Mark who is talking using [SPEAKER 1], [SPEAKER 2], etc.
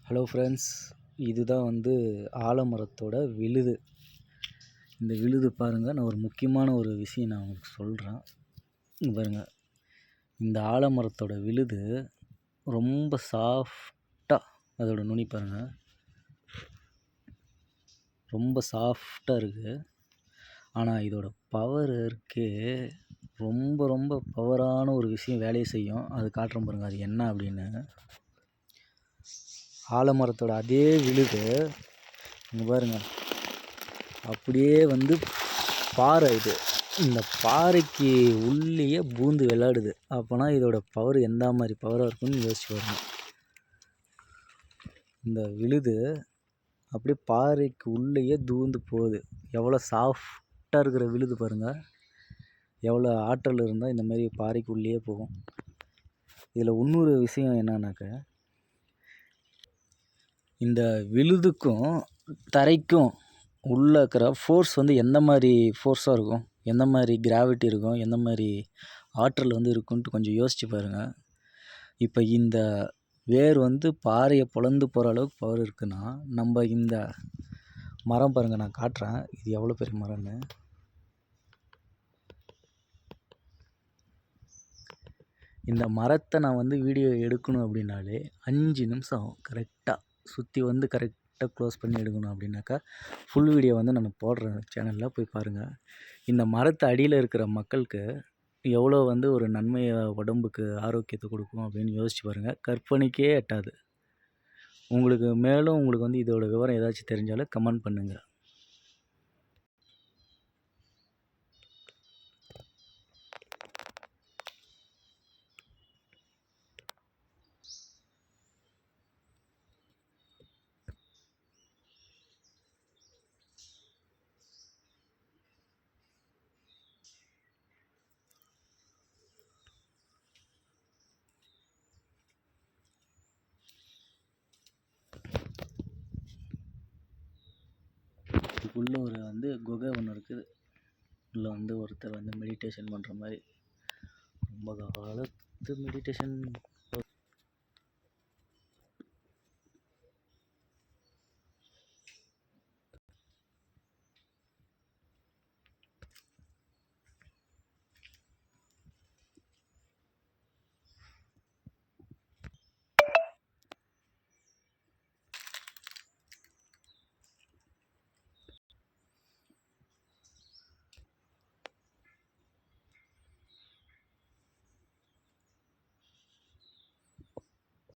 [SPEAKER 1] Hello friends, இதுதான் ஆலமரத்தோட விழுது. இந்த விழுது பாருங்கள், நான் ஒரு முக்கியமான ஒரு விஷயம் நான் உங்களுக்கு சொல்கிறேன். பாருங்கள், இந்த ஆலமரத்தோட விழுது ரொம்ப சாஃப்டாக, அதோட நுனி பாருங்கள், ரொம்ப சாஃப்டாக இருக்குது. ஆனால் இதோட பவர் இருக்கே, ரொம்ப ரொம்ப பவரான ஒரு விஷயம் வேலையை செய்யும். அது காட்டுறேன் பாருங்கள், அது என்ன அப்படின்னு. ஆலமரத்தோட அதே விழுது இங்கே பாருங்கள், அப்படியே பாறை இது. இந்த பாறைக்கு உள்ளேயே பூந்து விளையாடுது. அப்போனா இதோட பவர் எந்த மாதிரி பவராக இருக்குன்னு யோசிச்சு பாருங்க. இந்த விழுது அப்படியே பாறைக்கு உள்ளேயே தூந்து போகுது. எவ்வளோ சாஃப்டாக இருக்கிற விழுது பாருங்கள், எவ்வளோ ஆற்றல் இருந்தால் இந்த மாதிரி பாறைக்கு உள்ளேயே போகும். இதில் இன்னொரு விஷயம் என்னன்னாக்க, இந்த விழுதுக்கும் தரைக்கும் உள்ளே இருக்கிற ஃபோர்ஸ் எந்த மாதிரி ஃபோர்ஸாக இருக்கும், எந்த மாதிரி கிராவிட்டி இருக்கும், எந்த மாதிரி ஆற்றல் இருக்குன்ட்டு கொஞ்சம் யோசித்து பாருங்கள். இப்போ இந்த வேர் பாறையை பொளந்து போகிற அளவுக்கு பவர் இருக்குன்னா, நம்ம இந்த மரம் பாருங்கள், நான் காட்டுறேன் இது எவ்வளோ பெரிய மரம்னு. இந்த மரத்தை நான் வீடியோ எடுக்கணும் அப்படின்னாலே 5 நிமிஷம் ஆகும். கரெக்டாக சுற்றி கரெக்டாக க்ளோஸ் பண்ணி எடுக்கணும் அப்படின்னாக்கா, ஃபுல் வீடியோ நான் போடுறேன் சேனலில், போய் பாருங்கள். இந்த மரத்து அடியில் இருக்கிற மக்களுக்கு எவ்வளோ ஒரு நன்மையை, உடம்புக்கு ஆரோக்கியத்தை கொடுக்கும் அப்படின்னு யோசிச்சு பாருங்கள். கற்பனைக்கே எட்டாது. உங்களுக்கு மேலும் உங்களுக்கு இதோட விவரம் ஏதாச்சும் தெரிஞ்சாலும் கமெண்ட் பண்ணுங்கள். இதுக்குள்ளே ஒரு குகை ஒன்று இருக்குது. உள்ள ஒருத்தர் மெடிடேஷன் பண்ணுற மாதிரி, ரொம்ப காலத்து மெடிடேஷன்